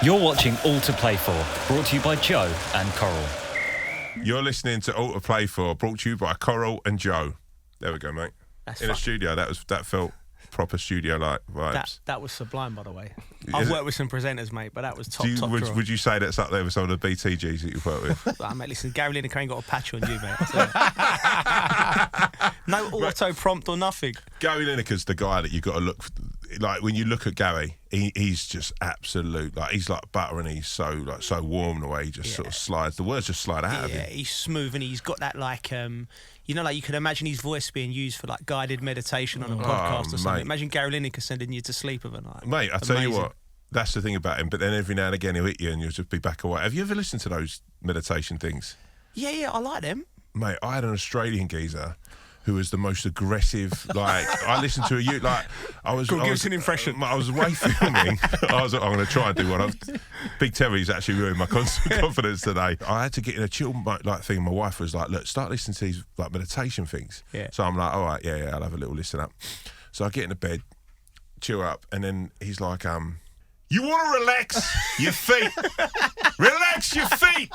You're watching All to Play For, brought to you by Joe and Coral. You're listening to All to Play For, brought to you by Coral and Joe. There we go, mate. That's in a studio, that felt proper studio-like vibes. That was sublime, by the way. I've worked with some presenters, mate, but that was top draw. Would you say that's up there with some of the BTGs that you've worked with? Mate, listen, Gary Lineker ain't got a patch on you, mate. No auto prompt or nothing. Gary Lineker's the guy that you've got to look for. Like, when you look at Gary, he's just absolute. Like, he's like butter, and he's so warm the way he just sort of slides. The words just slide out of him. Yeah, he's smooth, and he's got that like like you can imagine his voice being used for like guided meditation on a podcast or something. Mate. Imagine Gary Lineker sending you to sleep overnight. Mate, I tell you what, that's the thing about him. But then every now and again he'll hit you, and you'll just be back away. Have you ever listened to those meditation things? Yeah, I like them. Mate, I had an Australian geezer who was the most aggressive. Like, I listened to give us an impression. I was away filming. I'm going to try and do one. Big Terry's actually ruined my confidence today. I had to get in a chill thing. My wife was like, "Look, start listening to these like meditation things." Yeah. So I'm like, "All right, yeah, I'll have a little listen up." So I get into bed, chill up, and then he's like, "You want to relax your feet? Relax your feet."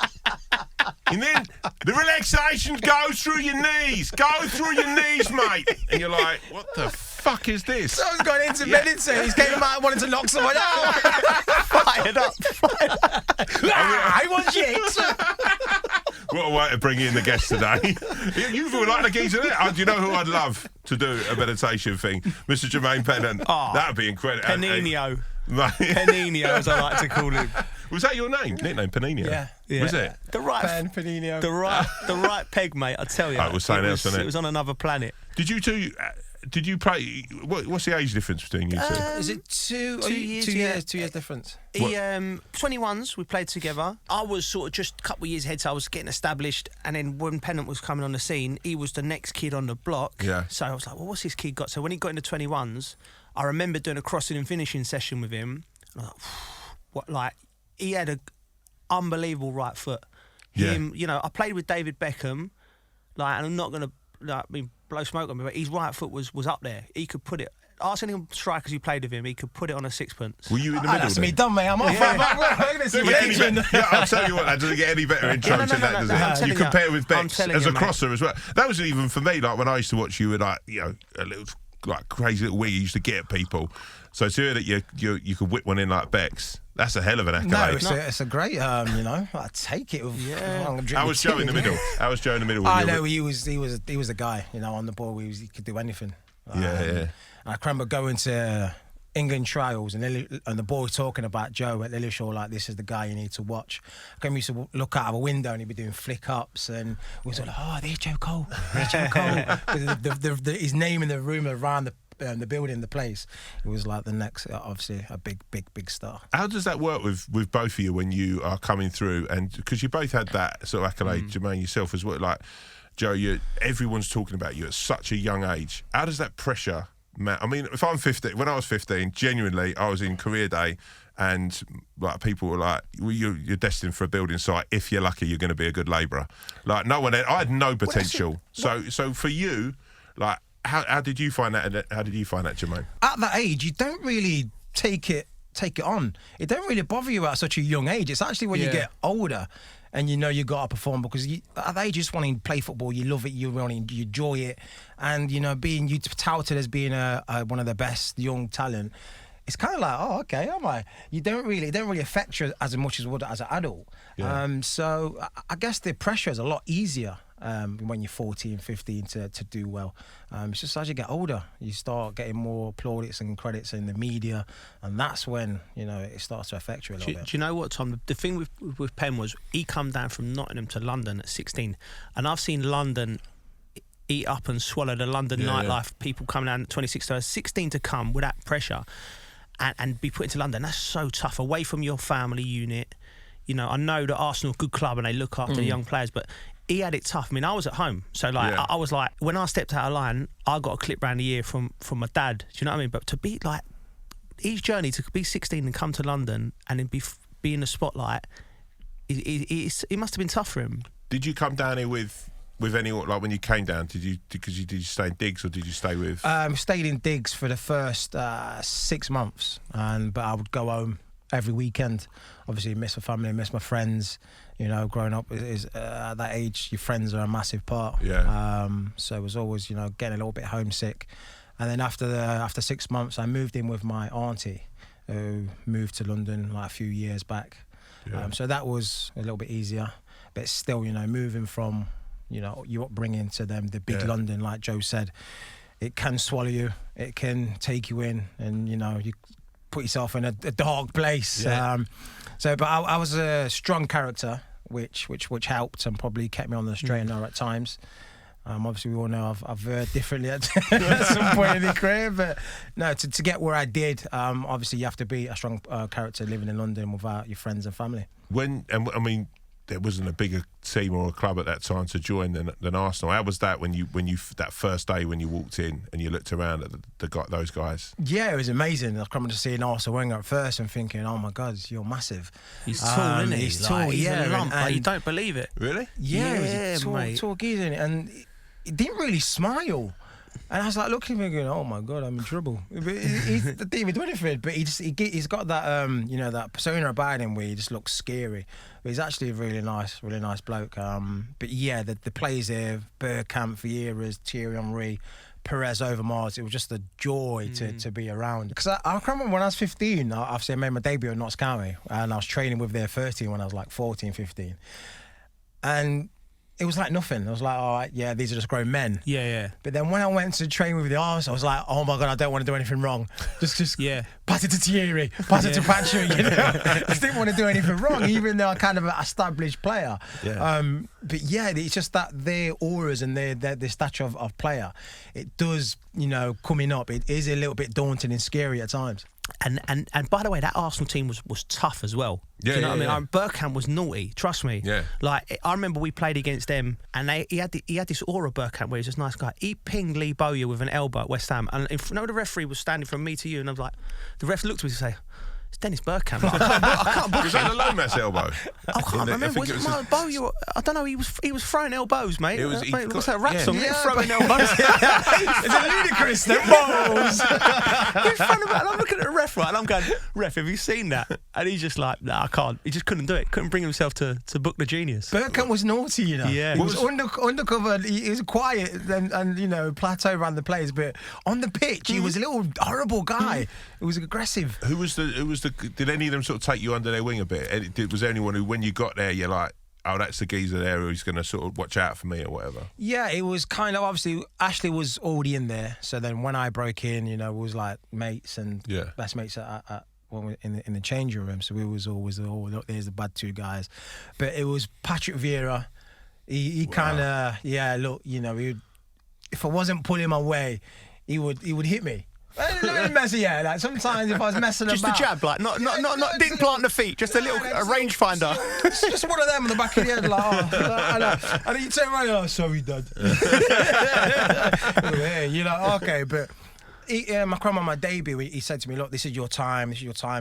And then the relaxation goes through your knees. Go through your knees, mate. And you're like, what the fuck is this? Someone's gone into meditate. He's came out wanting to knock someone out. Fired up. I want shit. What a way to bring in the guest today. You feel like the geezer there. Do you know who I'd love to do a meditation thing? Mr. Jermaine Pennant. Oh, that would be incredible. Panino. Panino, as I like to call him. Was that your nickname, Panino? Yeah. Was it? The right Panino. The right peg, mate. I tell you. It was something else, wasn't it? It was on another planet. Did you play? What's the age difference between you two? Is it 2 years? 2 years difference. 21s, we played together. I was sort of just a couple of years ahead, so I was getting established. And then when Pennant was coming on the scene, he was the next kid on the block. Yeah. So I was like, well, what's this kid got? So when he got into 21s, I remember doing a crossing and finishing session with him. And I was like, what? Like, he had an unbelievable right foot. Him, I played with David Beckham. Like, and I'm not going to blow smoke on me, but his right foot was up there. He could put it. Ask any strikers who played with him, he could put it on a sixpence. Were you in the middle? That's me done, mate. I'm off. I'll tell you what, that doesn't get any better intro to that, does it? You compare with Bex as a crosser as well. That wasn't even for me. Like, when I used to watch you with a little crazy little wee you used to get at people. So to hear that you could whip one in like Bex, that's a hell of an accolade. No, it's a great, I take it. I was Joe in the middle. I know he was the guy. On the ball, he could do anything. Yeah. I remember going to England trials and the boy talking about Joe at Lillishall, like, this is the guy you need to watch. I used to look out of a window and he'd be doing flick ups, and we was like, oh, there's Joe Cole. His name in the room around the building, the place, it was like the next, obviously, a big star. How does that work with both of you when you are coming through? And because you both had that sort of accolade, Jermaine, yourself as well. Like, Joe, everyone's talking about you at such a young age. How does that pressure? I mean, if I'm 15, when I was 15, genuinely, I was in career day, and like people were like, well, "You're destined for a building site. If you're lucky, you're going to be a good labourer." Like, no one. I had no potential. So for you, like, how did you find that? How did you find that, Jermaine? At that age, you don't really take it on. It don't really bother you at such a young age. It's actually when you get older. And you got to perform, because at that age you just want to play football. You love it. You enjoy it, and being touted as being one of the best young talent. It's kind of like, oh, okay, am I? It don't really affect you as much as it would as an adult. Yeah. So I guess the pressure is a lot easier when you're 14, 15 to do well. It's just as you get older, you start getting more plaudits and credits in the media, and that's when it starts to affect you a little bit. Do you know what, Tom? The thing with Penn was he come down from Nottingham to London at 16, and I've seen London eat up and swallow the London nightlife. People coming down at 26 to 16 to come with that pressure and be put into London. That's so tough, away from your family unit. I know that Arsenal, good club, and they look after the young players, but he had it tough. I mean, I was at home, so I was like, when I stepped out of line, I got a clip round the year from my dad. Do you know what I mean? But to be like, his journey to be 16 and come to London and then be in the spotlight, it must have been tough for him. Did you come down here with anyone, like when you came down? Did you stay in digs, or did you stay with? Stayed in digs for the first 6 months, but I would go home every weekend. Obviously, miss my family, miss my friends. You know, growing up is at that age, your friends are a massive part. Yeah. So it was always, you know, getting a little bit homesick. And then after 6 months, I moved in with my auntie, who moved to London like a few years back. Yeah. So that was a little bit easier. But still, you know, moving from, you know, your upbringing to them, the big London, like Joe said, it can swallow you. It can take you in, and you know, you put yourself in a dark place. Yeah. But I was a strong character, which helped and probably kept me on the straight and narrow at times. Obviously, we all know I've heard differently at some point in the career, but no, to get where I did, obviously you have to be a strong character living in London without your friends and family. I mean, there wasn't a bigger team or a club at that time to join than Arsenal. How was that when you that first day when you walked in and you looked around at those guys? Yeah, it was amazing. I remember seeing Arsene Wenger at first and thinking, "Oh my God, you're massive." He's tall, isn't he? He's tall, he's yeah. a lump, like, you don't believe it. Really? Yeah, he was mate. tall geezer, and he didn't really smile. And I was like looking at him going, "Oh my God, I'm in trouble." But he didn't even do anything. But he's got that you know, that persona about him where he just looks scary. But he's actually a really nice bloke. But yeah, the players there, Bergkamp, Vieira's, Thierry Henry, Perez, Overmars, it was just a joy to be around. Because I remember when I was 15, obviously I made my debut at Notts County, and I was training with their first team when I was like 14, 15. And it was like nothing. I was like, all right, yeah, these are just grown men. Yeah, yeah. But then when I went to train with the Ars, I was like, oh my God, I don't want to do anything wrong. Just pass it to Thierry, pass it to Patrick. You know? I just didn't want to do anything wrong, even though I'm kind of an established player. Yeah. But yeah, it's just that their auras and their stature of player, it does, you know, coming up, it is a little bit daunting and scary at times. And by the way, that Arsenal team was tough as well. Yeah, Do you know yeah, what I mean? Bergkamp was naughty. Trust me. Yeah. Like, I remember we played against them, and he had this aura, Bergkamp, where he's just a nice guy. He pinged Lee Bowyer with an elbow at West Ham, and the referee was standing from me to you, and I was like, the ref looked at me and say, "It's Dennis Bergkamp." Like, I can't book Was that the Lomas elbow? I can't remember. Was it my Bowyer? I don't know. He was throwing elbows, mate. Mate, what's that rap song? Throwing elbows. Is it ludicrous? Them balls. And I'm looking at the ref, right, and I'm going, "Ref, have you seen that?" And he's just like, "Nah, I can't." He just couldn't do it. Couldn't bring himself to book the genius. Bergkamp was naughty, you know. Yeah. He was undercover. He was quiet and you know, plateau around the players, but on the pitch, he was a little horrible guy. He was aggressive. Did any of them sort of take you under their wing a bit? Was there anyone who, when you got there, you're like, "Oh, that's the geezer there who's going to sort of watch out for me," or whatever? Yeah, it was kind of, obviously Ashley was already in there, so then when I broke in, you know, it was like mates and best mates at when we in the changing room. So we was always, "Oh, look, there's the bad two guys," but it was Patrick Vieira. He kind of look, you know, if I wasn't pulling my way, he would hit me. Like sometimes if I was messing just about, a jab, like not didn't plant the feet, just a little rangefinder. Just one of them on the back of the head, like, I know. And then you turn around, "Oh, sorry, Dad." You're like, okay, but Macron on my debut, he said to me, "Look, this is your time.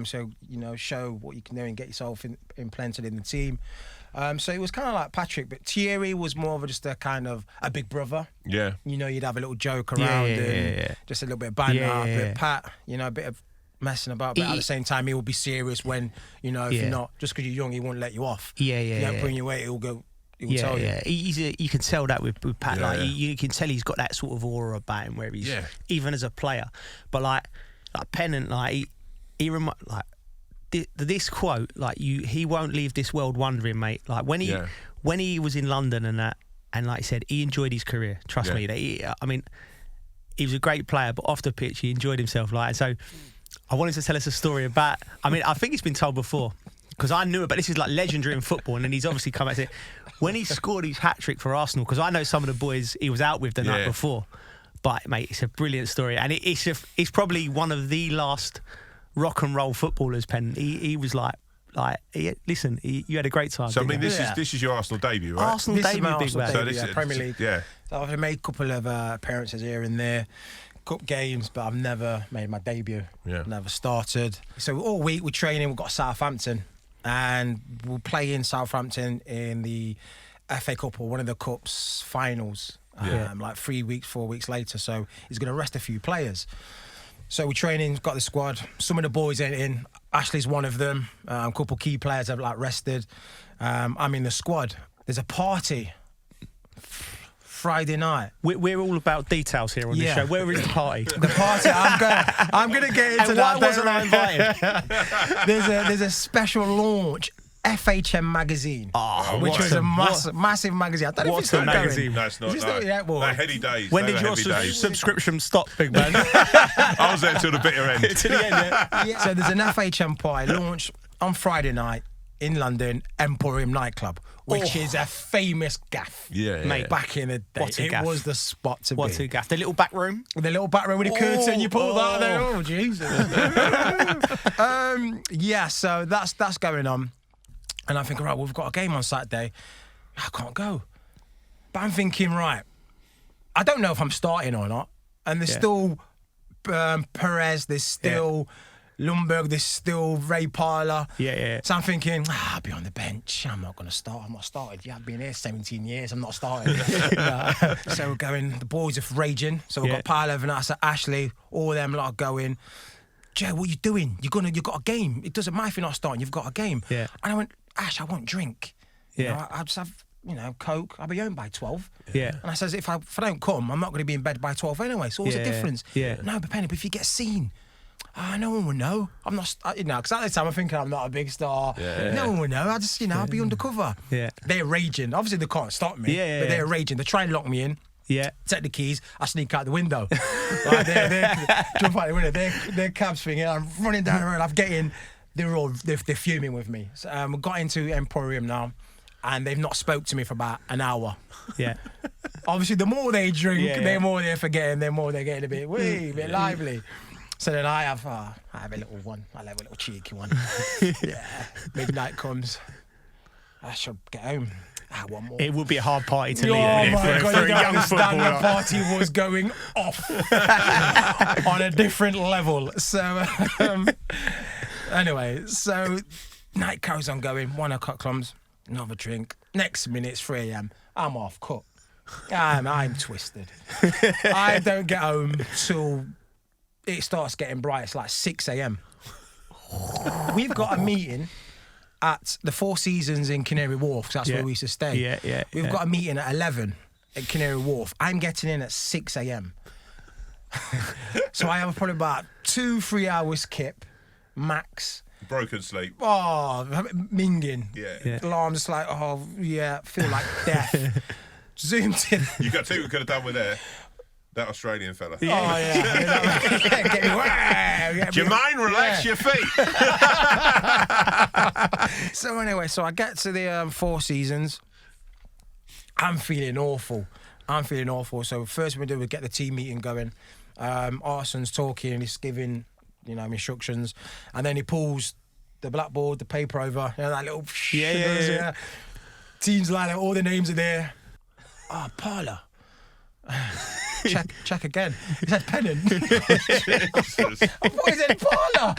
So, you know, show what you can do and get yourself implanted in the team." So it was kind of like Patrick, but Thierry was more of just a kind of a big brother. Yeah. You know, you'd have a little joke around and just a little bit of banter. But Pat, you know, a bit of messing about, but at the same time, he will be serious when, you know, if you're not, just because you're young, he won't let you off. If you don't bring your weight, he'll go. He'll tell you. You can tell that with Pat. Yeah, like you can tell he's got that sort of aura about him, where he's even as a player. But like Pennant, like he like. This quote, like he won't leave this world wondering, mate. Like when he was in London and that, and like I said, he enjoyed his career. Trust me. I mean, he was a great player, but off the pitch, he enjoyed himself. Like, so I wanted to tell us a story about. I mean, I think it's been told before because I knew it, but this is like legendary in football. And then he's obviously come back to it when he scored his hat trick for Arsenal. Because I know some of the boys he was out with the night before. But mate, it's a brilliant story, and it's probably one of the last rock and roll footballers. Penn, he was like you had a great time. So I mean, this is your Arsenal debut, right? Arsenal debut, big man. So this is Premier League. Yeah. So I've made a couple of appearances here and there, cup games, but I've never made my debut. Yeah. Never started. So all week we're training. We've got Southampton, and we'll play in Southampton in the FA Cup or one of the cups finals. Like 3 weeks, 4 weeks later. So he's going to rest a few players. So we're training, got the squad. Some of the boys ain't in. Ashley's one of them. A couple key players have like rested. I'm in the squad. There's a party Friday night. We're all about details here on this show. Where is the party? The party. I'm gonna get into and that. Why wasn't I invited? There's a special launch. FHM magazine, which was a massive magazine. I don't know if it's still magazine? going. No, it's not. Is it still, yeah, well, heady days. When did your subscription stop, big man? I was there till the bitter end. Till the end, yeah. So there's an FHM party launch on Friday night in London, Emporium nightclub, which is a famous gaff. Yeah, mate. Back in the day, it was the spot to be. What's a gaff? The little back room? The little back room with the curtain you pulled out there. Oh, Jesus. Yeah, so that's going on. And I'm thinking, right, we've got a game on Saturday. I can't go. But I'm thinking, right, I don't know if I'm starting or not. And there's still Perez, there's still Lundberg, there's still Ray Parler. Yeah. So I'm thinking, I'll be on the bench. I'm not going to start. I'm not started. Yeah, I've been here 17 years. I'm not starting. So we're going, the boys are raging. So we've got Parler and I said, Ashley, all them lot are going. Joe, what are you doing? You've got a game. It doesn't matter if you're not starting. You've got a game. Yeah. And I went, Ash, I won't drink. I'll just have, Coke. I'll be home by 12. Yeah. And I says, if I don't come, I'm not going to be in bed by 12 anyway. So what's the difference? Yeah. No, but Penny, if you get seen, no one will know. I'm not, because at the time I'm thinking I'm not a big star. No one will know. I just, I'll be undercover. Yeah. They're raging. Obviously they can't stop me. But they're raging. They try and lock me in. Yeah. Take the keys. I sneak out the window. Right, they jump out the window. They're cabs thing. I'm running down the road. I'm getting. They're fuming with me. So, we got into Emporium now, and they've not spoke to me for about an hour. Yeah. Obviously, the more they drink, the more they're forgetting. The more they're getting a bit lively. So then I have a little one. I'll have a little cheeky one. Midnight comes. I should get home. One more. It would be a hard party to leave. Oh my God, for a young footballer. The party was going off on a different level. So, anyway, night goes on going. 1 o'clock comes, another drink. Next minute, it's 3 a.m. I'm off cut. I'm twisted. I don't get home till it starts getting bright. It's like 6 a.m. We've got a meeting at the Four Seasons in Canary Wharf, because that's where we used to stay. We've got a meeting at 11 at Canary Wharf. I'm getting in at 6 a.m. So I have probably about 2-3 hours kip, max. Broken sleep. Oh, minging. Yeah. Alarm just like, feel like death. Zoomed in. You got two we could have done with there. That Australian fella. Yeah. Oh, yeah. Get me, Jermaine, relax your feet. So anyway, I get to the Four Seasons. I'm feeling awful. So first we do, we get the team meeting going. Arson's talking, he's giving, instructions. And then he pulls the blackboard, the paper over, that little... Yeah. Teams line up, all the names are there. Parler. Check again. He said Pennant. I thought he said Parler.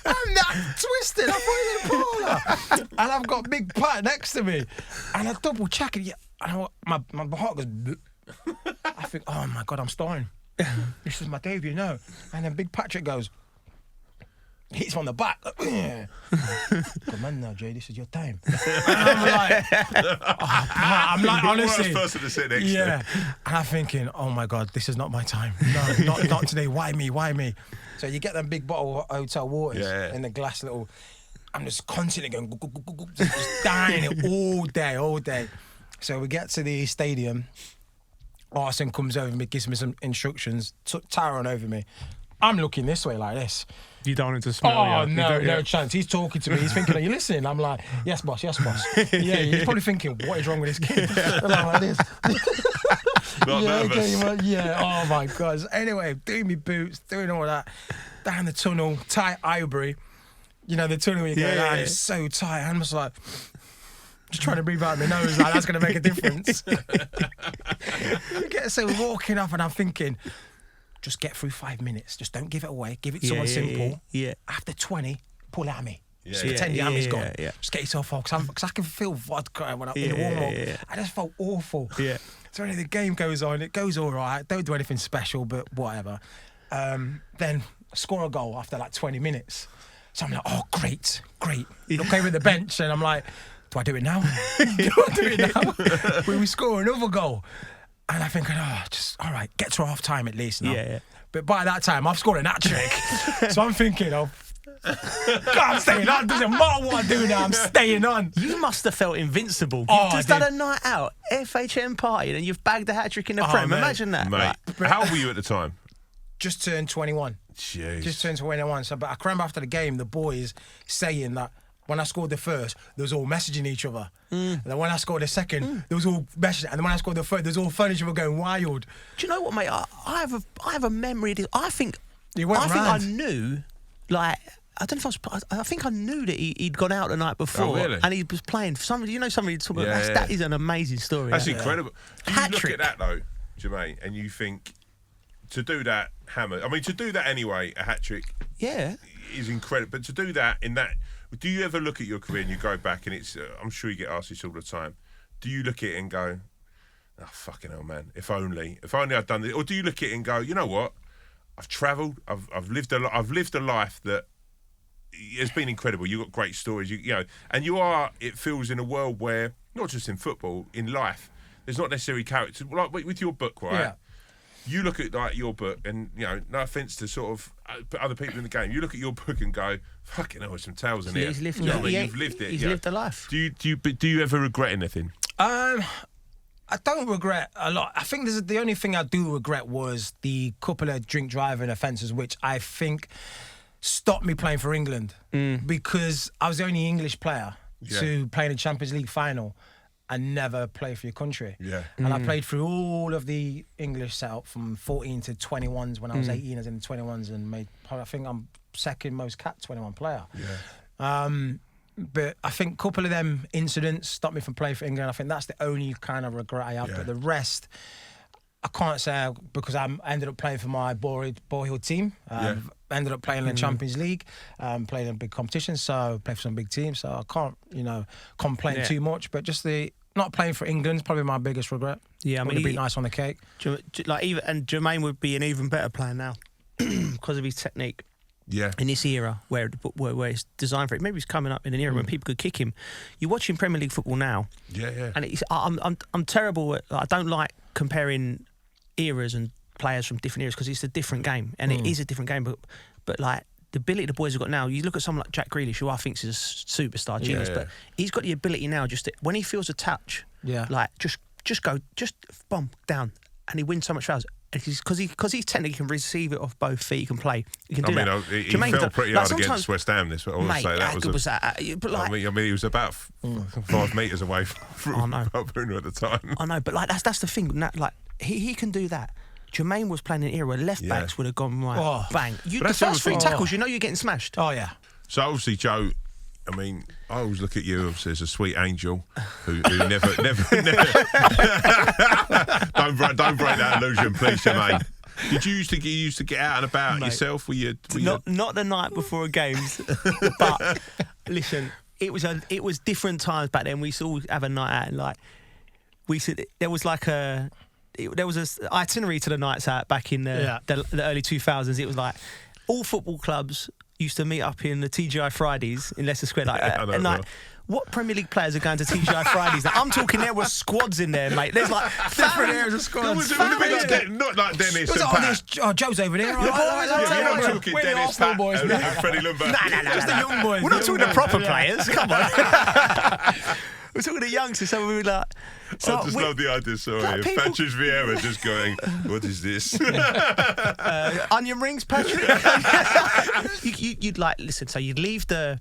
I'm not twisted. I thought he said Parler. And I've got Big Pat next to me. And I double check it. And my heart goes... I think, oh my God, I'm starting. This is my debut, And then Big Patrick goes... hits him on the back. Come on now, Jay, this is your time. And I'm like, honestly. Worst person to sit next to. And I'm thinking, oh my God, this is not my time. No, not today. Why me? So you get them big bottle of hotel waters in the glass little. I'm just constantly going, just dying it all day. So we get to the stadium. Arsene comes over me, gives me some instructions. Tyrone over me. I'm looking this way like this. You don't want to smell no chance. He's talking to me. He's thinking, are you listening? I'm like, yes, boss. He's probably thinking, what is wrong with this kid? And I'm like this. Not nervous. Oh my God. So anyway, doing me boots, doing all that. Down the tunnel, tight Ivory. The tunnel where you go down, it's so tight. I'm just like, just trying to breathe out my nose, like that's going to make a difference. So we're walking up and I'm thinking, just get through 5 minutes. Just don't give it away. Give it someone simple. Yeah. After 20, pull hammy. Just pretend your hammy's gone. Yeah. Just get yourself off. Because I can feel vodka when I'm in the warm-up. I just felt awful. Yeah. So anyway, the game goes on. It goes all right. Don't do anything special, but whatever. Then score a goal after like 20 minutes. So I'm like, oh, great. Look over the bench and I'm like, do I do it now? We score another goal. And I think, all right, get to half time at least now. Yeah. But by that time, I've scored an hat-trick. So I'm thinking, God, I'm staying on. Doesn't matter what I do now, I'm staying on. You must have felt invincible. Oh, You've just done a night out, FHM party, and you've bagged a hat-trick in the Prem. mate. Imagine that. Mate, how old were you at the time? Just turned 21. Jeez. Just turned 21. So, but I remember after the game, the boys saying that when I scored the first, they was all messaging each other. And then when I scored the second, there was all messaging. And then when I scored the third, there was all fun. Each other going wild. Do you know what, mate? I have a memory of this. I think round. I knew, like, I don't know if I think I knew that he'd gone out the night before. Oh, really? And he was playing for somebody. You know, somebody talk about that is an amazing story. That's incredible. Do you Hat-trick. look at that though, Jermaine, and you think to do that to do that anyway, a hat trick is incredible. But to do that in that, do you ever look at your career and you go back and it's, I'm sure you get asked this all the time, do you look at it and go, oh, fucking hell, man, if only I'd done this? Or do you look at it and go, you know what, I've travelled, I've lived a life that has been incredible. You've got great stories, you know, and it feels in a world where, not just in football, in life, there's not necessarily characters. Like with your book, right? Yeah. You look at like your book, and you know, no offence to sort of other people in the game, you look at your book and go, "Fucking hell, there's some tales in here." He's lived, You've lived it. He's lived a life. Do you ever regret anything? I don't regret a lot. I think the only thing I do regret was the couple of drink driving offences, which I think stopped me playing for England because I was the only English player to play in the Champions League final and never play for your country. Yeah. And I played through all of the English setup from 14 to 21s. When I was 18, I was in the 21s and I think I'm second most capped 21 player. Yeah. But I think a couple of them incidents stopped me from playing for England. I think that's the only kind of regret I have. Yeah. But the rest, I can't say because I ended up playing for my boyhood team. Ended up playing in the Champions League, playing in big competitions, so played for some big teams. So I can't, complain too much. But just not playing for England is probably my biggest regret. Yeah, I mean, it'd be nice on the cake. And Jermaine would be an even better player now because of his technique. Yeah. In this era where it's designed for it, maybe he's coming up in an era when people could kick him. You're watching Premier League football now. Yeah. And I'm terrible at. I don't like comparing eras and players from different eras because it's a different game and it is a different game. But like the ability the boys have got now, you look at someone like Jack Grealish, who I think is a superstar genius, but he's got the ability now just to, when he feels a touch, like just go bomb down, and he wins so much fouls. Because he technically can receive it off both feet, he can play. He can do that. He fell pretty hard against West Ham. This, I want to say that was. But like, I mean, he was about 5 metres away from Bruno at the time. I know, but like that's the thing. Like he can do that. Jermaine was playing in an era where left backs would have gone bang. The first 3 tackles, you're getting smashed. Oh yeah. So obviously, Joe, I mean, I always look at you obviously as a sweet angel who never don't break that illusion, please, Jermaine. Did you used to get out and about yourself? Were you not the night before games, but listen, it was different times back then. We used to all have a night out, and like there was an itinerary to the nights out back in the early 2000s. It was like all football clubs used to meet up in the TGI Fridays in Leicester Square. What Premier League players are going to TGI Fridays? Now, I'm talking there were squads in there, mate. There's like different areas of squads. Not like Dennis and Pat. Joe's over there. We're not talking Dennis, Pat, boys, and Freddie Lundberg. No, just the young boys. We're not talking the proper players. Come on. We're talking the youngsters. So we were like. I just love the idea. Sorry, Patrick Vieira just going, "What is this?" Onion rings, Patrick. You'd like listen. So you'd leave the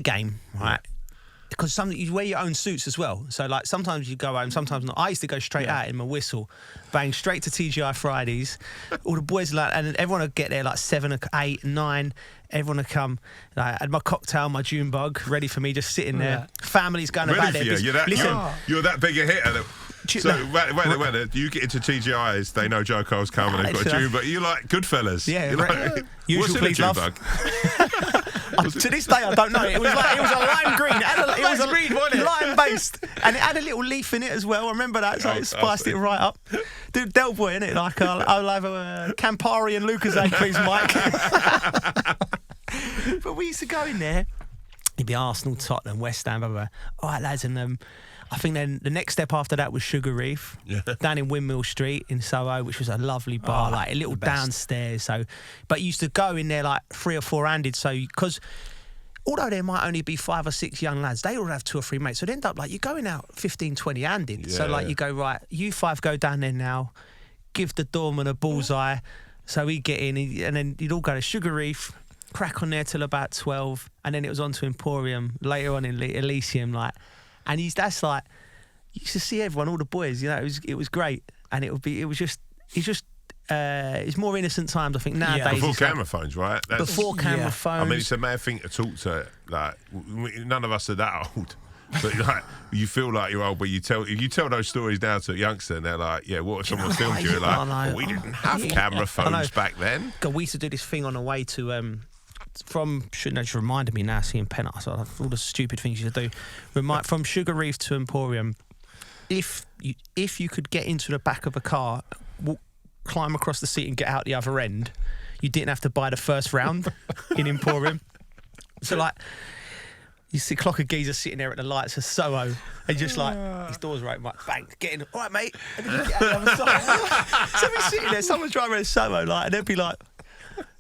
game, right? Because you wear your own suits as well. So like sometimes you go home, sometimes not. I used to go straight out in my whistle, bang straight to TGI Fridays. All the boys and everyone would get there like 7, 8, 9. Everyone would come. Like, I had my cocktail, my June bug, ready for me, just sitting there. Families going about there. You're that big a hitter. So wait, you get into TGI's, they know Joe Cole's coming, they've got a June, but you like Goodfellas. Yeah, like, usual what's in a please June love. bug? To this day, I don't know. It was a lime green. It was a green, wasn't it? Lime based, and it had a little leaf in it as well. I remember that, so it spiced it right up. Dude, Del Boy, innit? Like I'll have a Campari and Lucozade, please, Mike. But we used to go in there. It'd be Arsenal, Tottenham, West Ham, blah, blah, blah. All right, lads, and I think then the next step after that was Sugar Reef, down in Windmill Street in Soho, which was a lovely bar, like a little downstairs. So, but you used to go in there like 3 or 4-handed. So, because although there might only be 5 or 6 young lads, they all have 2 or 3 mates. So they end up like you're going out 15, 20-handed. So like you go, right, you 5 go down there now, give the doorman a bullseye. So he'd get in, and then you'd all go to Sugar Reef, crack on there till about 12, and then it was on to Emporium later on in Elysium, like. And that's like, you used to see everyone, all the boys, you know, it was great. And it's more innocent times, I think, nowadays. Before camera phones, right? Before camera phones. I mean, it's a mad thing to talk to, like, none of us are that old. But like, you feel like you're old, but if you tell those stories now to a youngster, and they're like, yeah, what if someone filmed you? Like, we didn't have camera phones back then. God, we used to do this thing on the way to... just reminded me now seeing Pennant, so all the stupid things you used to do. From Sugar Reef to Emporium, if you could get into the back of a car, climb across the seat and get out the other end, you didn't have to buy the first round in Emporium. So like, you see clock of geezer sitting there at the lights of Soho, and just like, his door's right, bang, get in, all right, mate, and then you get out the other side. So we're sitting there, someone's driving around Soho, like, and they'd be like,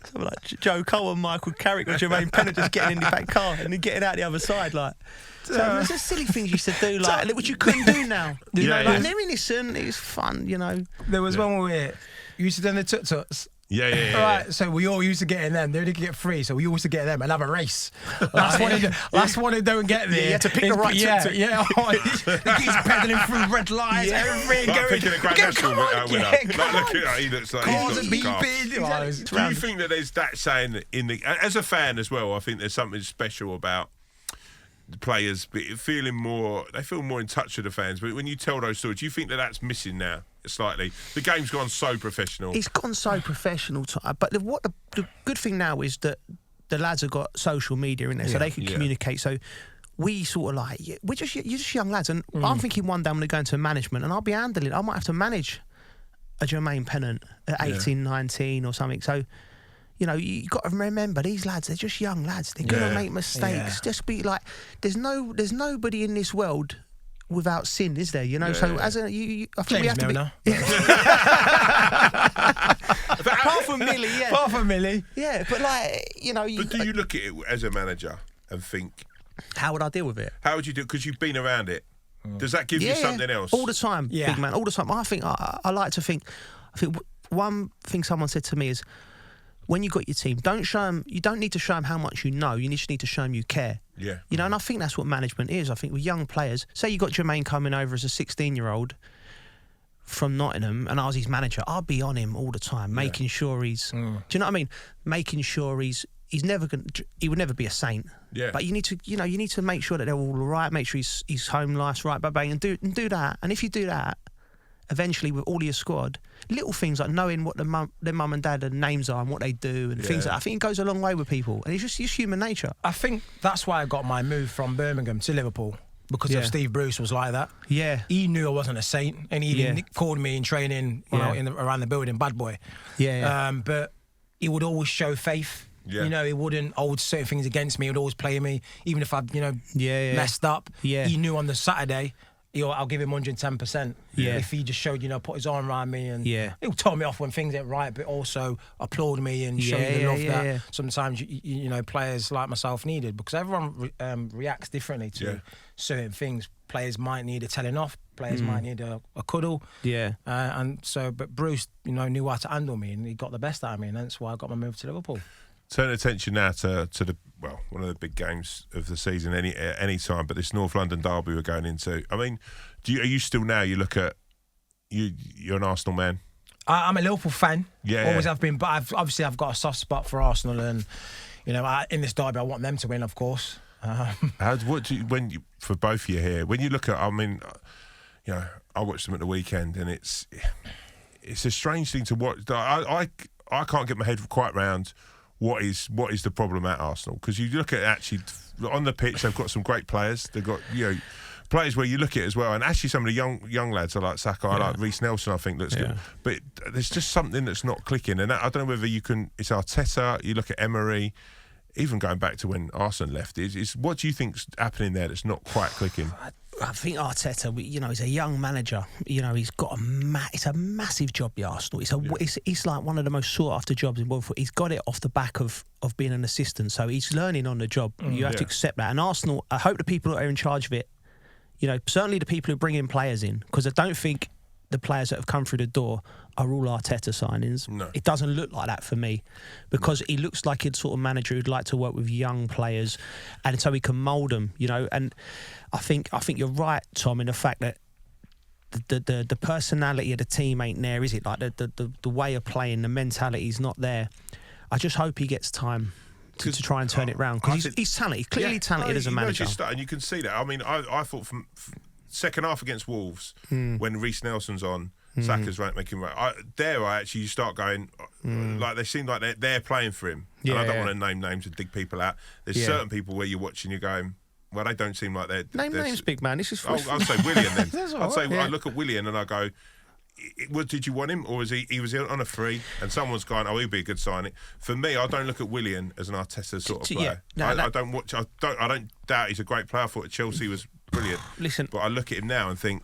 something like Joe Cole and Michael Carrick or Jermaine Pennant just getting in the back car and then getting out the other side, like. So there's just silly things you used to do, like, which you couldn't do now. Like, they're innocent, it's fun, you know. There was one where you used to do the tuk-tuks. Yeah. Right, so we all used to get in them. They didn't get free, so we used to get in them and have a race. Last one who don't get there. You had to pick the right tuk-tuk. Yeah. He's pedalling through red lights, everything. Like picking a Grand National winner. Like, look at he looks like cars he's got beeping. Do you think that there's that saying as a fan as well? I think there's something special about the players feeling more. They feel more in touch with the fans. But when you tell those stories, do you think that that's missing now? Slightly, the game's gone so professional. It's gone so professional, but the good thing now is that the lads have got social media in there, so they can communicate. So we sort of like, you're just young lads, and I'm thinking one day I'm going to go into management, and I'll be handling. I might have to manage a Jermaine Pennant at 18, 19 or something. So, you know, you got to remember these lads. They're just young lads. They're going to make mistakes. Just be like, there's nobody in this world without sin, is there? You know, so as I think we have to be. Apart from Millie, Apart from Millie, yeah. But like, you know, but do you look at it as a manager and think, how would I deal with it? How would you do it? Because you've been around it. Does that give you something else? All the time, big man. All the time. I think I like to think. I think one thing someone said to me is, when you got your team, don't show them. You don't need to show them how much you know. You just need to show them you care. Yeah. You know, and I think that's what management is. I think with young players, say you got Jermaine coming over as a 16-year-old from Nottingham, and I was his manager, I'd be on him all the time, making sure he's. Do you know what I mean? Making sure he's never going. He would never be a saint. Yeah. But you need to make sure that they're all right. Make sure his home life's right, bang, and do that. And if you do that, eventually with all of your squad, little things like knowing what their mum and dad and names are and what they do and things like that, I think it goes a long way with people, and it's just human nature. I think that's why I got my move from Birmingham to Liverpool, because of Steve Bruce was like that. Yeah, he knew I wasn't a saint, and he called me in training around the building, bad boy. But he would always show faith. You know, he wouldn't hold certain things against me. He would always play me, even if I'd messed up. He knew on the Saturday, I'll give him 110%. If he just showed, put his arm around me, and he'll tell me off when things ain't right, but also applaud me and show me the love that sometimes players like myself needed, because everyone reacts differently to certain things. Players might need a telling off. Players might need a cuddle. But Bruce, knew how to handle me, and he got the best out of me, and that's why I got my move to Liverpool. Turn attention now to one of the big games of the season any time, but this North London derby we're going into. I mean, are you still now? You look at you're an Arsenal man. I'm a Liverpool fan. Always have been, but I've got a soft spot for Arsenal, and in this derby I want them to win, of course. For both of you here, when you look at, I mean, I watched them at the weekend, and it's a strange thing to watch. I can't get my head quite round what is the problem at Arsenal? Because you look at actually on the pitch, they've got some great players. They've got players where you look at it as well, and actually some of the young lads I like Saka, I like Reece Nelson. I think that's good, but there's just something that's not clicking, and I don't know whether you can. It's Arteta. You look at Emery. Even going back to when Arsenal left, is what do you think's happening there that's not quite clicking? I think Arteta, he's a young manager. He's got it's a massive job, the Arsenal. It's like one of the most sought after jobs in world football. He's got it off the back of being an assistant, so he's learning on the job. You have to accept that. And Arsenal, I hope the people that are in charge of it, certainly the people who bring in players in, because I don't think the players that have come through the door are all Arteta signings. No. It doesn't look like that for me, because he looks like a sort of manager who'd like to work with young players, and so he can mould them. And I think you're right, Tom, in the fact that the personality of the team ain't there, is it? Like the way of playing, the mentality is not there. I just hope he gets time to try and turn it round, because he's talented, clearly talented as a manager. And you can see that. I mean, I thought from second half against Wolves, when Reece Nelson's on, Saka's making I actually you start going like they seem like they're playing for him. And I don't want to name names and dig people out. There's certain people where you're watching, you're going, well, they don't seem like they're name names, big man. This is. I'll say Willian then. I'd say I look at Willian and I go, what did you want him, or was he was on a free and someone's going, oh, he'd be a good signing. For me, I don't look at Willian as an Arteta sort of player. I don't watch. I don't doubt he's a great player. I thought at Chelsea was brilliant. Listen, but I look at him now and think,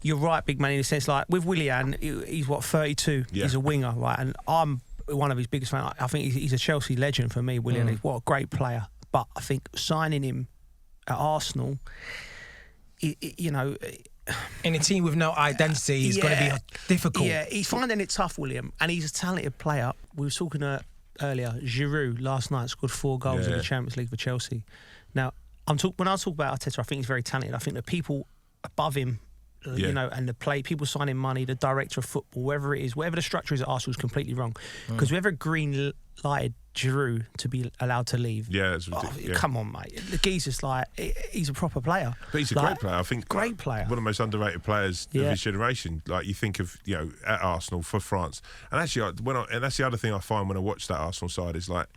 you're right, big man, in the sense like with Willian, he's 32. Yeah. He's a winger, right? And I'm one of his biggest fans. I think he's a Chelsea legend for me, Willian. What a great player. But I think signing him at Arsenal, in a team with no identity, is going to be difficult. Yeah, he's finding it tough, William, and he's a talented player. We were talking earlier. Giroud last night scored 4 goals in the Champions League for Chelsea. Now, when I talk about Arteta, I think he's very talented. I think the people above him, and the people signing money, the director of football, wherever it is, whatever the structure is at Arsenal is completely wrong. Because whoever green lighted Giroud to be allowed to leave. Yeah, it's ridiculous. Come on, mate. The geezer's he's a proper player. But he's a great player. I think great player. One of the most underrated players of his generation. Like you think of, at Arsenal for France. And actually, and that's the other thing I find when I watch that Arsenal side is like,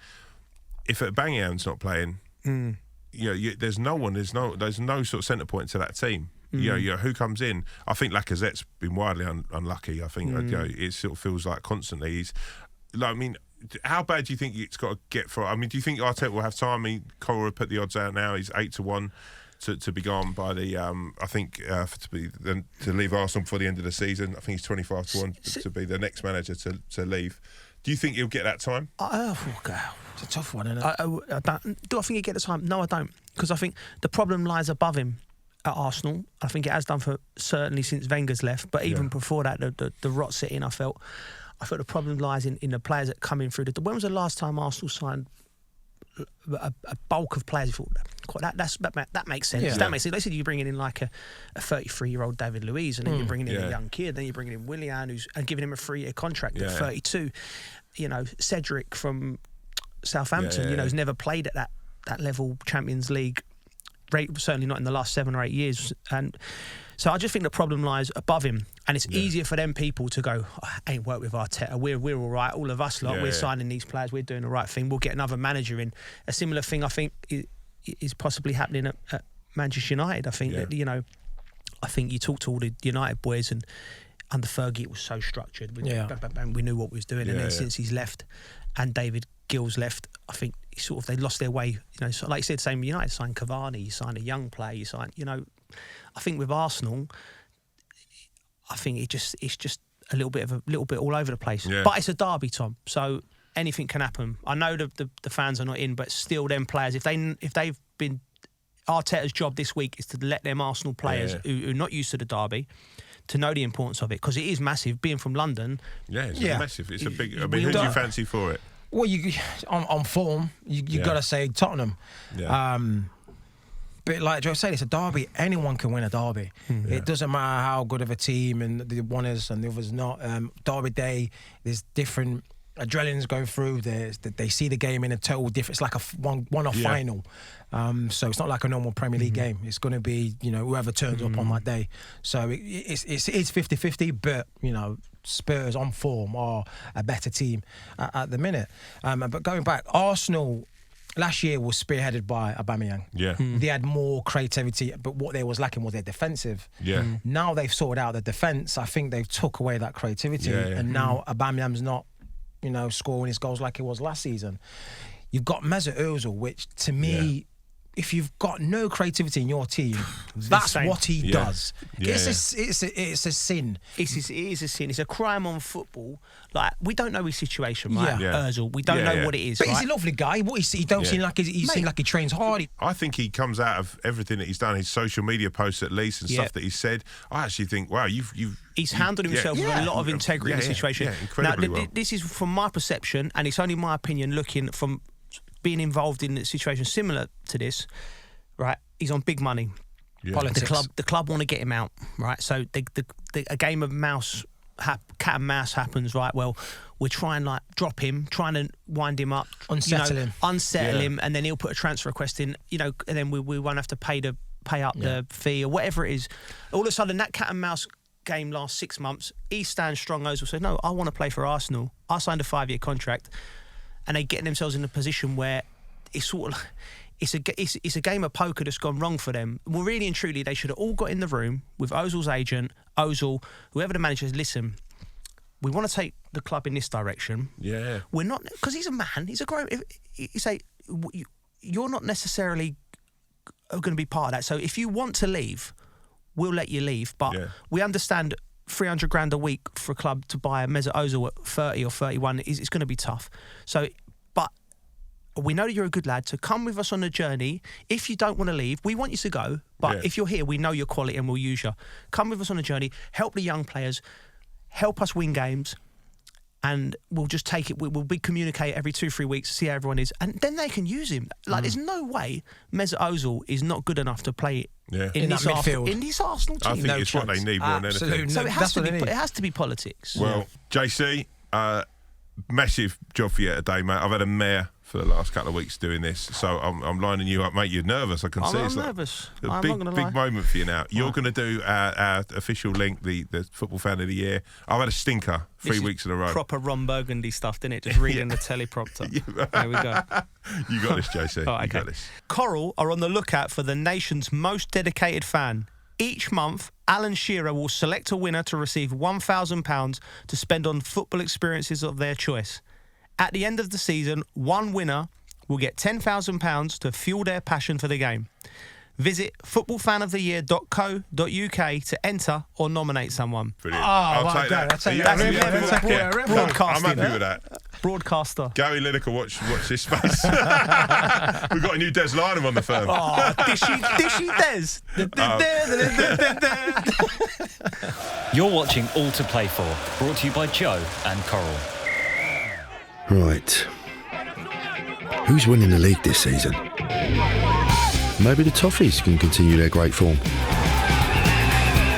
if Aubameyang's not playing, there's no one. There's no sort of centre point to that team. Who comes in? I think Lacazette's been wildly unlucky. I think it sort of feels like constantly he's. Like, I mean, how bad do you think it's got to get for? I mean, do you think Arteta will have time? I mean, Cole put the odds out now. He's 8-1 to be gone by the. I think to leave Arsenal before the end of the season. I think he's 25-1 to be the next manager to leave. Do you think he'll get that time? It's a tough one, isn't it? Do I think he'll get the time? No, I don't, because I think the problem lies above him at Arsenal. I think it has done for certainly since Wenger's left, but even before that, the rot set in. I felt the problem lies in the players that come in through the. When was the last time Arsenal signed a bulk of players? You thought that makes sense. Yeah. That makes sense. They said you're bringing in like a 33-year-old David Luiz, and then you're bringing in a young kid, then you're bringing in Willian, and giving him a 3-year contract at 32. Cedric from Southampton, who's never played at that level, Champions League. Certainly not in the last 7 or 8 years. And so I just think the problem lies above him, and it's easier for them people to go, I ain't worked with Arteta, we're all right, all of us lot, we're signing these players, we're doing the right thing, we'll get another manager in. A similar thing I think is possibly happening at Manchester United. I think that, I think you talk to all the United boys, and under Fergie it was so structured. We knew what we was doing, and then since he's left and David Gill's left, I think they lost their way. So like you said, same United, you signed Cavani, you signed a young player, you signed, I think with Arsenal, I think it's just a little bit all over the place. Yeah. But it's a derby, Tom, so anything can happen. I know the fans are not in, but still, them players, if they've been, Arteta's job this week is to let them Arsenal players who are not used to the derby to know the importance of it, because it is massive. Being from London, it's massive. It's a big. I mean, who do you fancy for it? Well, you on form, you got to say Tottenham. Yeah. But like Joe said, it's a derby. Anyone can win a derby. It doesn't matter how good of a team and the one is and the other's not. Derby day, there's different adrenaline's going through. They see the game in a total different. It's like a one-off final. So it's not like a normal Premier League game. It's going to be whoever turns up on that day. So it's 50-50, but Spurs on form are a better team at the minute. But going back, Arsenal last year was spearheaded by Aubameyang. Yeah. They had more creativity, but what they was lacking was their defensive. Yeah. Now they've sorted out the defence. I think they've took away that creativity, and now Aubameyang's not, scoring his goals like he was last season. You've got Mesut Ozil, which to me, if you've got no creativity in your team, that's what he does. It's a sin. It is a sin. It's a crime on football. Like, we don't know his situation, right? Ozil. We don't know what it is. But right? he's a lovely guy. He don't seem like he seems like he trains hard. I think he comes out of everything that he's done, his social media posts at least, and stuff that he said. I actually think, wow, he's handled himself with a lot of integrity in the situation. Yeah, incredibly well. This is from my perception, and it's only my opinion looking from being involved in a situation similar to this, right? He's on big money. Yeah. Politics. The club want to get him out, right? So a game of cat and mouse happens, right? Well, we're trying drop him, trying to wind him up, unsettle him, and then he'll put a transfer request in, and then we won't have to pay up the fee or whatever it is. All of a sudden, that cat and mouse game lasts 6 months. He stands strong. Ozil says, "No, I want to play for Arsenal. I signed a 5-year contract." And they get themselves in a position where it's sort of it's a game of poker that's gone wrong for them. Well, really and truly, they should have all got in the room with Ozil's agent, Ozil, whoever the manager is. Listen, we want to take the club in this direction. Yeah, we're not, because he's a man. He's a grown. You say you're not necessarily going to be part of that. So if you want to leave, we'll let you leave. But we understand 300 grand a week for a club to buy a Mesut Ozil at 30 or 31 it's going to be tough. So, but we know that you're a good lad, so come with us on the journey. If you don't want to leave, we want you to go, but if you're here, we know your quality and we'll use you. Come with us on the journey, help the young players, help us win games, and we'll just take it. We'll communicate every 2-3 weeks, see how everyone is, and then they can use him. Like, there's no way Mesut Ozil is not good enough to play in this Arsenal team. I think it's what they need more than anything. So it has to be politics. Well, JC, massive job for you today, mate. I've had a mare for the last couple of weeks doing this, so I'm lining you up, mate. You're nervous, I can see. I'm nervous. A big moment for you now. You're going to do our official link, the Football Fan of the Year. I've had a stinker 3 weeks in a row. Proper Ron Burgundy stuff, didn't it? Just reading the teleprompter. There we go. You got this, JC. Oh, okay. You got this. Coral are on the lookout for the nation's most dedicated fan. Each month, Alan Shearer will select a winner to receive £1,000 to spend on football experiences of their choice. At the end of the season, one winner will get £10,000 to fuel their passion for the game. Visit footballfanoftheyear.co.uk to enter or nominate someone. Brilliant. I'll take that. Broadcasting. I'm happy with that. Broadcaster. Gary Lineker, watch this space. We've got a new Des Lynam on the firm. Oh, dishy Des. You're watching All to Play For, brought to you by Joe and Coral. Right. Who's winning the league this season? Maybe the Toffees can continue their great form.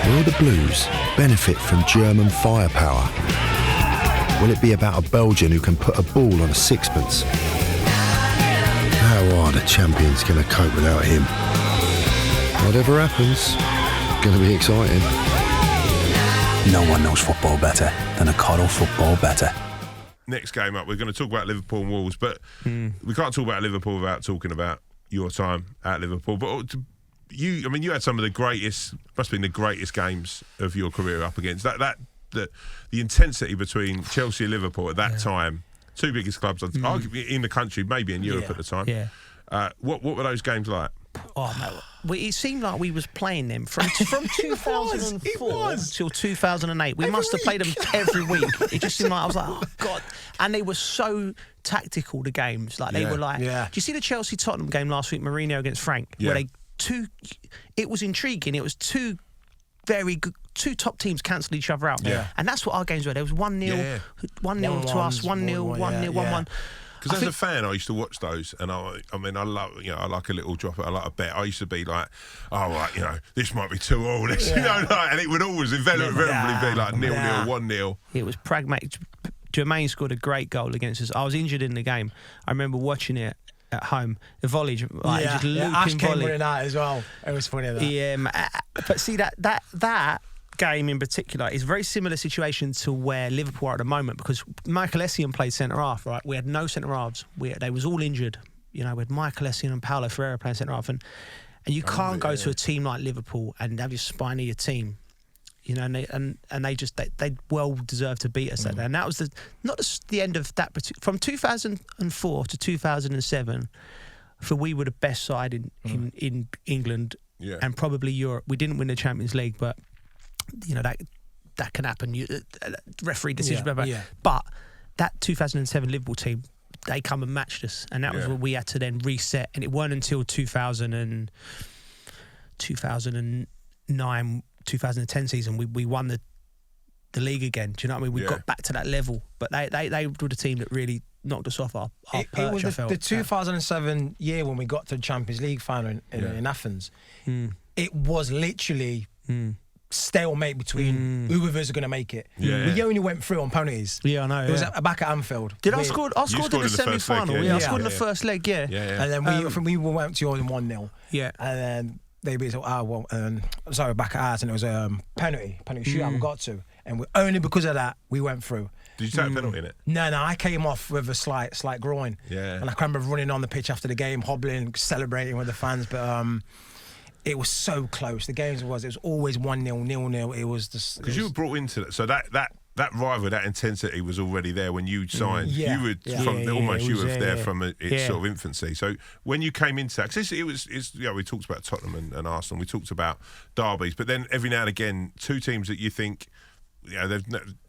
Will the Blues benefit from German firepower? Will it be about a Belgian who can put a ball on a sixpence? How are the champions going to cope without him? Whatever happens, going to be exciting. No one knows football better than a Coral Football Better. Next game up, we're going to talk about Liverpool and Wolves, but we can't talk about Liverpool without talking about your time at Liverpool. But you had some of the greatest, must have been the greatest games of your career up against the intensity between Chelsea and Liverpool at that time, two biggest clubs arguably in the country, maybe in Europe at the time. Yeah. What were those games like? Oh no! It seemed like we was playing them from 2004 till 2008. We must have played them every week. It just seemed like I was like, oh God! And they were so tactical. The games, like they were like. Yeah. Do you see the Chelsea Tottenham game last week? Mourinho against Frank, where it was intriguing. It was two very good, two top teams cancelled each other out. Yeah. And that's what our games were. There was 1-0, 1-0 to us, 1-0, 1-0, 1-1. Because as a fan, I used to watch those, and I love, I like a little drop, I like a bet. I used to be like, oh, right, this might be 2-2, this, and it would always invariably be like 0-0, 1-0. It was pragmatic. Jermaine scored a great goal against us. I was injured in the game. I remember watching it at home. The volley, just looping Ash volley. came in that as well. It was funny that. Yeah, but see that game in particular is a very similar situation to where Liverpool are at the moment, because Michael Essien played centre-half, right? We had no centre-halves. They was all injured. You know, we had Michael Essien and Paulo Ferreira playing centre-half. And you can't go to a team like Liverpool and have your spine of your team. You know, and they well deserved to beat us that day. And that was not the end of that. From 2004 to 2007, we were the best side in England and probably Europe. We didn't win the Champions League, but you know that can happen. Referee decision, but that 2007 Liverpool team, they come and matched us, and that was what we had to then reset. And it weren't until 2009, 2010 season we won the league again. Do you know what I mean? We got back to that level, but they were the team that really knocked us off our perch. It was the 2007 year when we got to the Champions League final in Athens. It was literally stalemate between whoever's going to make it. We only went through on penalties. Yeah, I know. It was back at Anfield. I scored in the semi-final. I scored in the first leg. Yeah. And then we went to yours in 1-0. Yeah. And then they beat us. Back at ours, and it was a penalty shootout we got to, and only because of that we went through. Did you take a penalty in it? No, I came off with a slight groin. Yeah. And I can remember running on the pitch after the game, hobbling, celebrating with the fans, but it was so close. The games it was always 1-0, 0-0. It was just because you were brought into that, so that rivalry, that intensity was already there when you signed. You were you were there from its sort of infancy. So when you came into that, because we talked about Tottenham and Arsenal, we talked about derbies, but then every now and again, two teams that you think,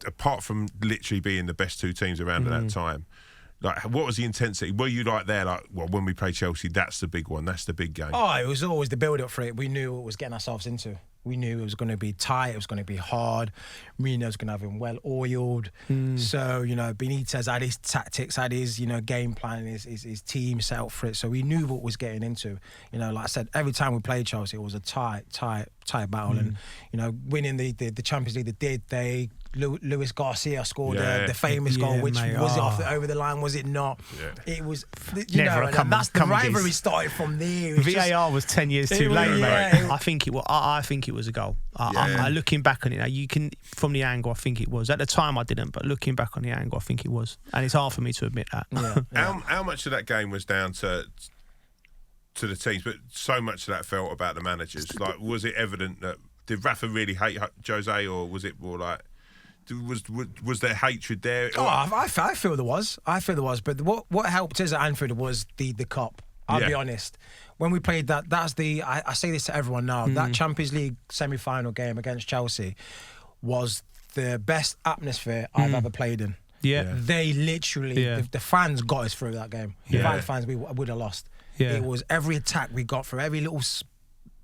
apart from literally being the best two teams around at that time, like, what was the intensity? Were you like there, like, well, when we play Chelsea, that's the big one, that's the big game? Oh, it was always the build-up for it. We knew what was getting ourselves into. We knew it was going to be tight, it was going to be hard. Mourinho was going to have him well-oiled. So, Benitez had his tactics, had his, game plan, his team set up for it. So we knew what was getting into. Like I said, every time we played Chelsea, it was a tight battle. And, winning the Champions League, they Luis Garcia scored the famous goal, which was it over the line? Was it not? Yeah. It was, that's the rivalry started from there. VAR was 10 years too late, mate. I think it was a goal. Looking back on it, you can, from the angle, I think it was. At the time, I didn't, but looking back on the angle, I think it was. And it's hard for me to admit that. How much of that game was down to the teams, but so much of that felt about the managers? Like, was it evident that, did Rafa really hate Jose, or was it more like, was there hatred there? Oh, I feel there was. But what helped us at Anfield was the cup. I'll be honest. When we played that, I say this to everyone now, that Champions League semi-final game against Chelsea was the best atmosphere I've ever played in. Yeah. They literally, the fans got us through that game. Without the fans, we would have lost. Yeah. It was every attack we got through, every little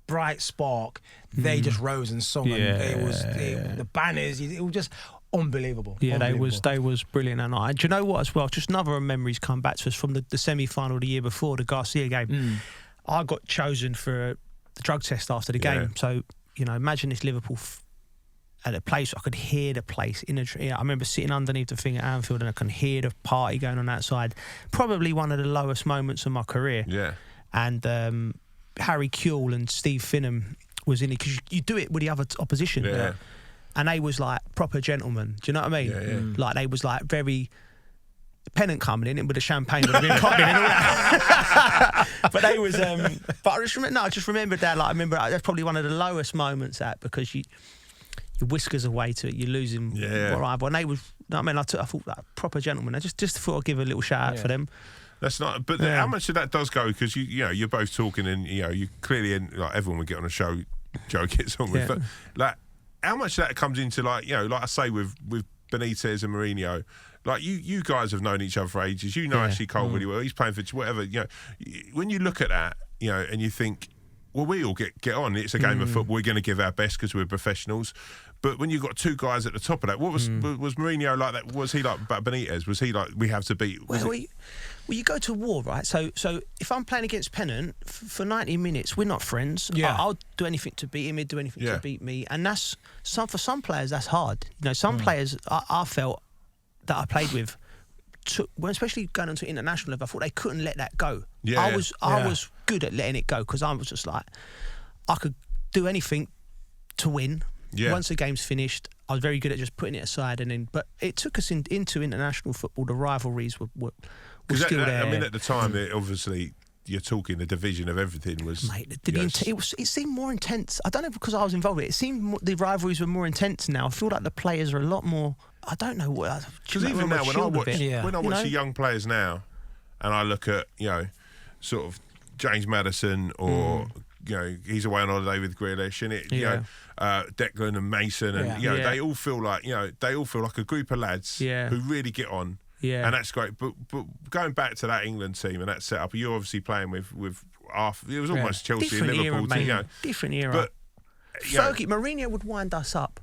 bright spark, they just rose and sung. And it was the banners, it was just unbelievable. Yeah, they was brilliant that night. And do you know what as well? Just another memories come back to us from the semi-final the year before, the Garcia game. I got chosen for the drug test after the game. So, imagine this Liverpool at a place, I could hear the place in I remember sitting underneath the thing at Anfield and I can hear the party going on outside. Probably one of the lowest moments of my career. Yeah. And Harry Kewell and Steve Finham was in it, because you do it with the other opposition. Yeah. And they was like proper gentlemen. Do you know what I mean? Yeah. Like, they was like very... Pennant coming in with the champagne would have been popping and all that. But they was... but I just remembered that. Like, I remember that's probably one of the lowest moments because your whiskers away to it, you're losing rival. And they was... I thought that proper gentlemen. I just thought I'd give a little shout out for them. That's not, but how much of that does go? Because you're both talking, and you clearly, like everyone would get on a show, Joe gets on with, but like, how much of that comes into like I say with Benitez and Mourinho, like you guys have known each other for ages. Ashley Cole really well. He's playing for whatever. When you look at that, and you think, well, we all get on. It's a game of football. We're going to give our best because we're professionals. But when you've got two guys at the top of that, what was Mourinho like that? Was he like Benitez? Was he like, we have to beat? Well, you go to war, right? So if I'm playing against Pennant for 90 minutes, we're not friends. Yeah. I'll do anything to beat him. He'd do anything to beat me. And that's for some players, that's hard. Some players I felt that I played with, especially going on to international level, I thought they couldn't let that go. Yeah. I was good at letting it go, because I was just like, I could do anything to win. Once the game's finished, I was very good at just putting it aside, but it took us into international football. The rivalries were still there. I mean, at the time, obviously, you're talking the division of everything was. Mate, it seemed more intense. I don't know, because I was involved with it. It seemed the rivalries were more intense now. I feel like the players are a lot more. I don't know what. Because even now, when I watch the young players now, and I look at sort of James Maddison or. He's away on holiday with Grealish, and Declan and Mason, and they all feel like a group of lads who really get on, and that's great. But going back to that England team and that setup, you're obviously playing with it was almost Chelsea and Liverpool team, different era. But Fergie, Mourinho would wind us up.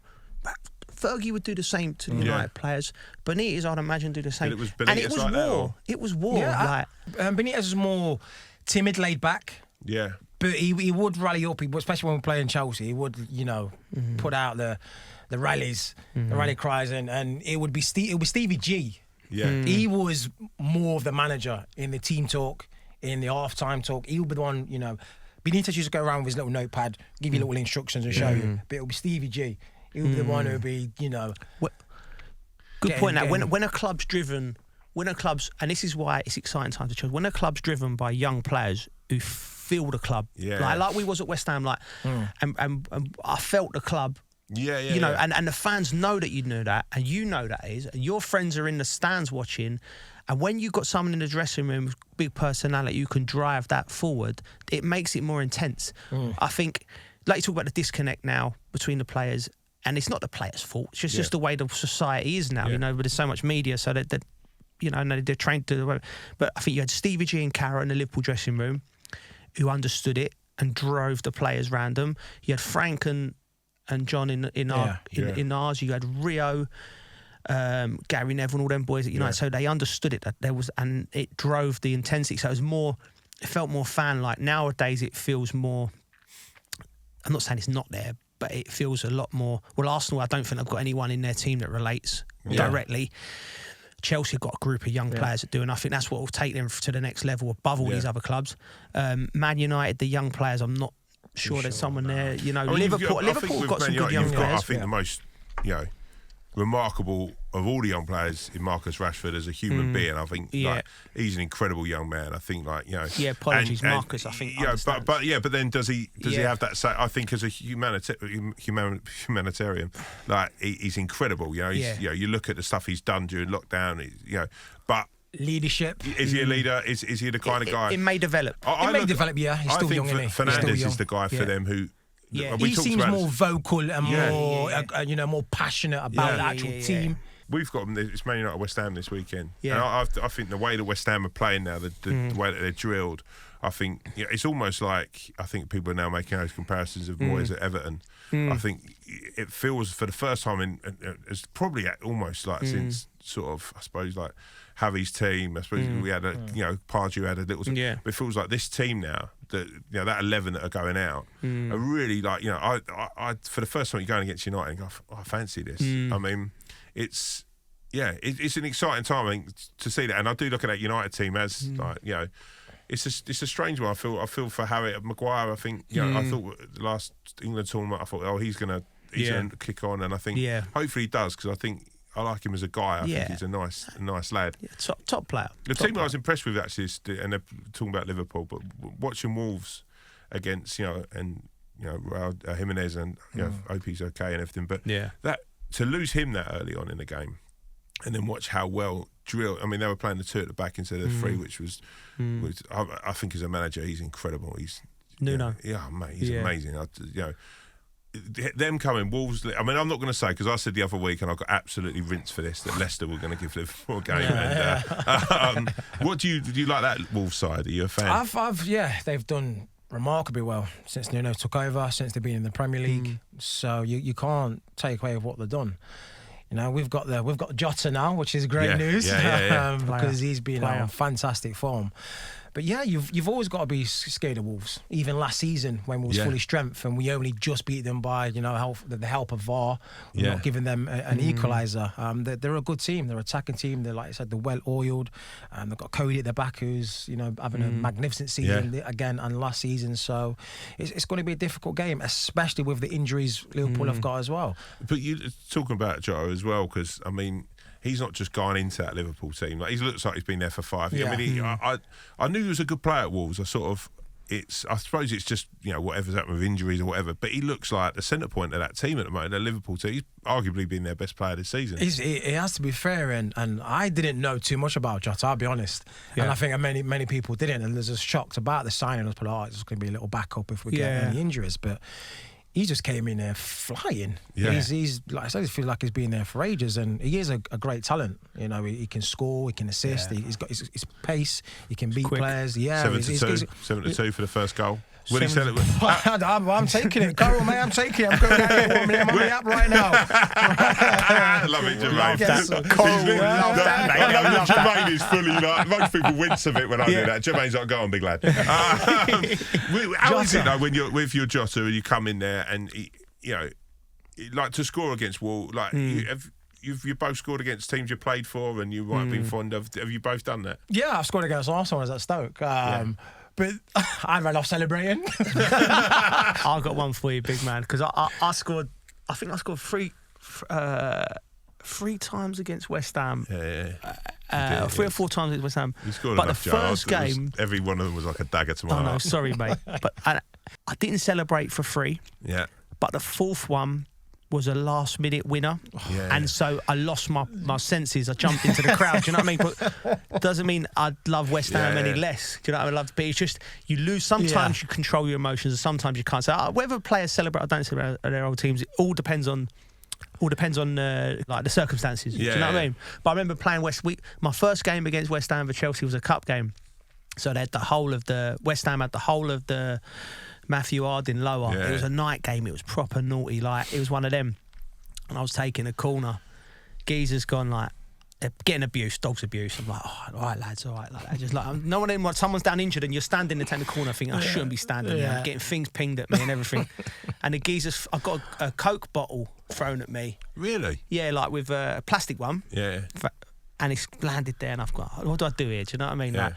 Fergie would do the same to the United players. Benitez, I'd imagine, do the same. And it was war. It was war. Yeah, Benitez was more timid, laid back. Yeah. But he would rally up, especially when we play in Chelsea. He would, put out the rallies, the rally cries, and it would be Stevie G. Yeah, he was more of the manager in the team talk, in the half-time talk. He would be the one, Benitez used to go around with his little notepad, give you little instructions and show you. But it would be Stevie G. He would be the one who would be, Good point. Now, when a club's driven, and this is why it's exciting time to Chelsea. When a club's driven by young players who feel the club, like we was at West Ham, and I felt the club. And the fans know that you know that, and you know that is, and your friends are in the stands watching, and when you've got someone in the dressing room with big personality who can drive that forward, it makes it more intense. I think, like you talk about the disconnect now between the players, and it's not the players' fault. It's just the way the society is now, but there's so much media, so that they're trained to. But I think you had Stevie G and Carra in the Liverpool dressing room, who understood it and drove the players round them. You had Frank and John in ours. You had Rio, Gary Neville, and all them boys at United. So they understood it, that there was, and it drove the intensity. So it felt more fan-like. Nowadays it feels more. I'm not saying it's not there, but it feels a lot more. Well, Arsenal, I don't think they've got anyone in their team that relates directly. Chelsea have got a group of young players that do, and I think that's what will take them to the next level above all these other clubs. Man United, the young players, I'm not sure there's someone there. Liverpool got some good young players. I think the most, remarkable of all the young players in Marcus Rashford as a human being. I think he's an incredible young man. I think apologies, Marcus. I think but then does he have that? I think as a humanitarian, he's incredible. You look at the stuff he's done during lockdown. But leadership. Is he a leader? Is he the kind of guy? It may develop. He's still young, isn't he? Fernandes is the guy for them who. Yeah, he seems more vocal and more more passionate about the actual team. We've got them. It's Man United West Ham this weekend. Yeah. And I think the way the West Ham are playing now, the way that they're drilled, I think it's almost like I think people are now making those comparisons of Moyes at Everton. I think it feels for the first time it's probably almost like since sort of I suppose like Javi's team. I suppose we had Pardew had a little. But it feels like this team now that that 11 that are going out are really like I for the first time you're going against United and go, I fancy this. I mean, it's an exciting time to see that, and I do look at that United team as it's a strange one. I feel for Harry Maguire. I think I thought the last England tournament I thought he's gonna kick on, and I think hopefully he does, because I think I like him as a guy. I think he's a nice lad. Yeah, top player. The team I was impressed with actually is, and they're talking about Liverpool, but watching Wolves against Jimenez and hope he's okay and everything. But that to lose him that early on in the game, and then watch how well drilled. I mean, they were playing the two at the back instead of the three, which was I think as a manager he's incredible. He's Nuno. Mate, he's amazing. Them coming, Wolves. I mean, I'm not going to say, because I said the other week, and I got absolutely rinsed for this, that Leicester were going to give Liverpool a game. What do you like that Wolves side? Are you a fan? They've done remarkably well since Nuno took over, since they've been in the Premier League. So you can't take away what they've done. We've got Jota now, which is great news because he's been on fantastic form. But yeah, you've always got to be scared of Wolves. Even last season when we was fully strength and we only just beat them by the help of VAR, not giving them an equaliser. They're a good team. They're an attacking team. They're, like I said, they're well oiled. They've got Cody at the back who's having a magnificent season again and last season. So it's going to be a difficult game, especially with the injuries Liverpool have got as well. But you talking about Joe as well, because I mean, he's not just gone into that Liverpool team. Like, he looks like he's been there for 5 years. Yeah. I mean, I knew he was a good player at Wolves. I suppose it's just whatever's happened with injuries or whatever. But he looks like the centre point of that team at the moment. The Liverpool team. He's arguably been their best player this season. It has to be fair, and I didn't know too much about Jota, I'll be honest. Yeah. And I think many people didn't. And there's just shocked about the signing. I was like, it's going to be a little backup if we get any injuries, but. He just came in there flying. Yeah. He's like I said, he feels like he's been there for ages, and he is a great talent. He can score, he can assist, he's got his pace, he can beat players. Yeah, 7-2 for the first goal. Will he sell it? I'm taking it. Carol, mate, I'm taking it. I'm going out here. I'm on the app right now. Love it, Jermaine. Love that, mate. Jermaine is fully like, most people wince of it when I do that. Jermaine's like, go on, big lad. How is it though when you're with your Jota and you come in there and like to score against Wolves? Like you've both scored against teams you played for and you might have been fond of. Have you both done that? Yeah, I've scored against Arsenal when I was at Stoke. But I ran off celebrating. I've got one for you, big man, because I scored. I think I scored three times against West Ham. 3 or 4 times against West Ham. You scored but enough, the first game, every one of them was like a dagger to my heart. Oh no, sorry, mate. But I didn't celebrate for 3. Yeah. But the 4th one was a last-minute winner, and so I lost my senses. I jumped into the crowd. Do you know what I mean? But doesn't mean I love West Ham any less. Do you know what I mean? But it's just you lose. Sometimes you control your emotions, and sometimes you can't. So whether players celebrate or don't celebrate their old teams, it all depends on like the circumstances. Do you know what I mean? But I remember playing my first game against West Ham for Chelsea was a cup game, so they had West Ham had the whole of the Matthew Harding lower. It was a night game. It was proper naughty. Like, it was one of them. And I was taking a corner. Geezer's gone like, they're getting abused, dogs abuse. I'm like, all right, lads, all right. Like that. Just like, no one in, someone's down injured and you're standing in the corner thinking, I shouldn't be standing there. I'm getting things pinged at me and everything. And the geezer's, I've got a Coke bottle thrown at me. Really? Yeah, like with a plastic one. Yeah. And it's landed there and I've got, what do I do here? Do you know what I mean? Yeah.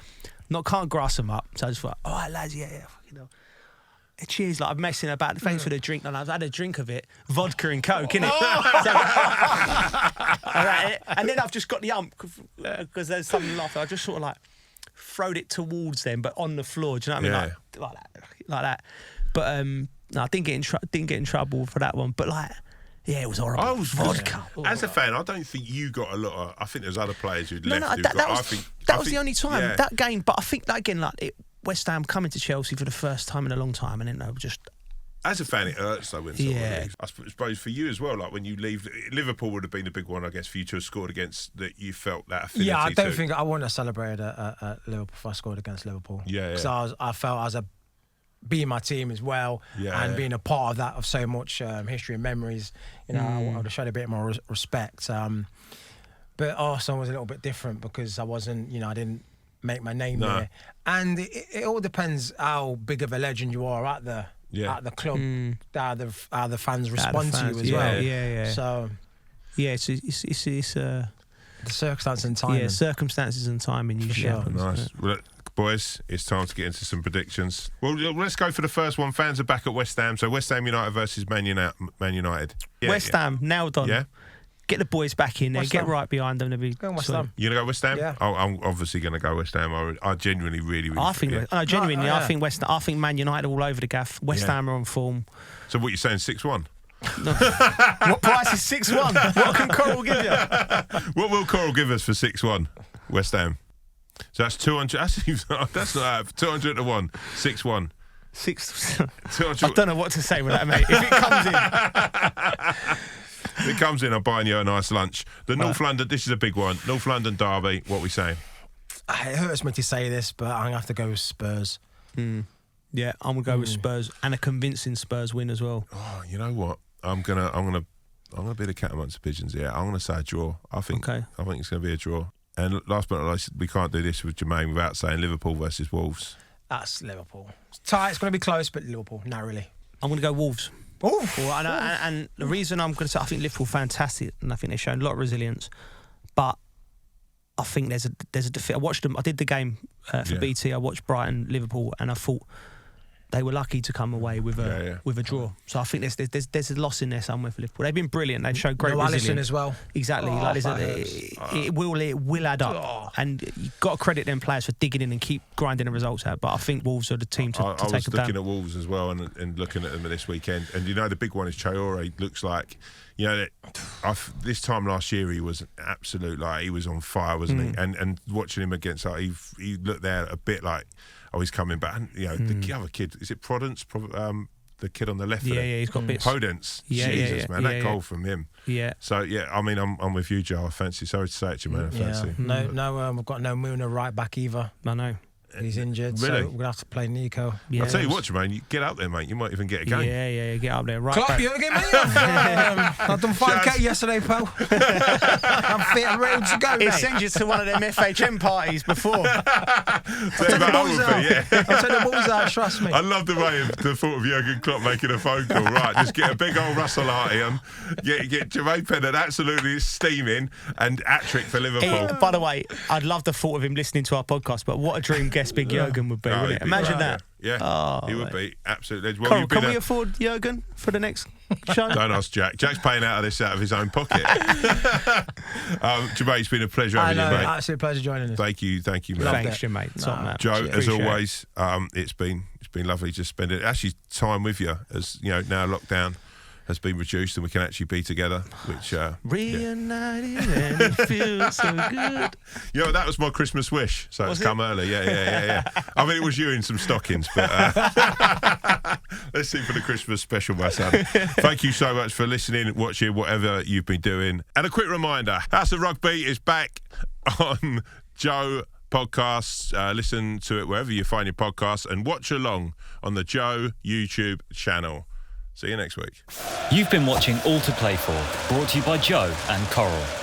Like, can't grass them up. So I just thought, all right, lads, fucking hell. Cheers, like I'm messing about. Thanks for the drink. And I've had a drink of it, vodka and Coke, innit? And then I've just got the ump because there's something laughing. I just sort of like throwed it towards them, but on the floor. Do you know what I mean? Like that. But no, I didn't get in trouble for that one. But like, yeah, it was horrible. Vodka. As a fan, I don't think you got a lot of. I think there's other players who'd left. That was the only time that game. But I think that again, like West Ham coming to Chelsea for the first time in a long time, and then they were just. As a fan, it hurts though when someone leaves. I suppose for you as well, like when you leave, Liverpool would have been a big one, I guess, for you to have scored against that you felt that affinity. Yeah, I don't think I wouldn't have celebrated at Liverpool if I scored against Liverpool. Yeah. Because I felt as being my team as well, and being a part of that of so much history and memories, I would have showed a bit more respect. But Arsenal was a little bit different because I wasn't, I didn't make my name there, and it all depends how big of a legend you are at the club, how the fans respond to you as well. Yeah. So it's the circumstances and timing. Yeah, circumstances and timing usually happens. Nice. Well, boys, it's time to get into some predictions. Well, let's go for the first one. Fans are back at West Ham, so West Ham United versus Man United. West Ham nailed on. Yeah. Get the boys back in there. Get right behind them. Go West Ham. You gonna go West Ham? Yeah. I'm obviously gonna go West Ham. I genuinely really. I think I think Man United are all over the gaff. West Ham are on form. So what you're saying, 6-1? No. What price is 6-1? What can Coral give you? What will Coral give us for 6-1? West Ham. So that's 200. That's not 200 to 1. 6-1. 200. I don't know what to say with that, mate. If it comes in. If it comes in, I'm buying you a nice lunch. The North London, this is a big one. North London derby, what are we saying? It hurts me to say this, but I'm going to have to go with Spurs. Yeah, I'm going to go with Spurs, and a convincing Spurs win as well. Oh, you know what? I'm gonna be the cat amongst the pigeons here. I'm gonna say a draw. I think it's gonna be a draw. And last but not least, we can't do this with Jermaine without saying Liverpool versus Wolves. That's Liverpool. It's tight. It's going to be close, but Liverpool, narrowly. I'm going to go Wolves. Oof. And the reason I'm going to say I think Liverpool fantastic, and I think they've shown a lot of resilience, but I think there's a defeat. I watched them. I did the game for BT. I watched Brighton, Liverpool, and I thought they were lucky to come away with a draw. So I think there's a loss in there somewhere for Liverpool. They've been brilliant. They've shown great resilience. Alisson as well. Exactly. It will add up, and you've got to credit them players for digging in and keep grinding the results out. But I think Wolves are the team to take them down. I was looking at Wolves as well and looking at them this weekend, and the big one is Traore. Looks like. This time last year he was absolute, like he was on fire, wasn't he? And watching him against, like, he looked there a bit like, oh, he's coming back. And, the other kid, is it Prudence? The kid on the left. Yeah, he's got bits. Podence. Jesus, man, that goal from him. Yeah. So I mean, I'm with you, Joe. I fancy. Sorry to say it, Jermaine. I fancy. No, we've got no Moona right back either. I know. He's injured, really? so we're gonna have to play Nico. I'll tell you what, Jermaine, you get up there, mate. You might even get a game. Yeah, get up there. Right Klopp, back. you again, mate? I've done 5K yesterday, pal. I'm fit and ready to go, He mate. sends you to one of them FHM parties before. I'll take the balls out, trust me. I love the way of the thought of Jurgen Klopp making a phone call. Right, just get a big old Russell Arty on, get Jermaine Pennant absolutely steaming, and hat-trick for Liverpool. By the way, I'd love the thought of him listening to our podcast, but what a dream guest Big Jurgen would be, wouldn't it? Imagine that. Yeah, he would be absolutely. Well, Coral, can we afford Jurgen for the next show? Don't ask Jack. Jack's paying out of his own pocket. Jermaine, it's been a pleasure having you, mate. Absolute pleasure joining us. Thank you, mate. Thanks, Jermaine. Joe, as always, it's been lovely to spend it. Actually, time with you, as now lockdown has been reduced and we can actually be together, which reunited and it feels so good. That was my Christmas wish, so it's come early. Yeah. I mean, it was you in some stockings, but let's see for the Christmas special, my son. Thank you so much for listening, watching, whatever you've been doing. And a quick reminder, House of Rugby is back on Joe Podcasts. Listen to it wherever you find your podcasts and watch along on the Joe YouTube channel. See you next week. You've been watching All to Play For, brought to you by Joe and Coral.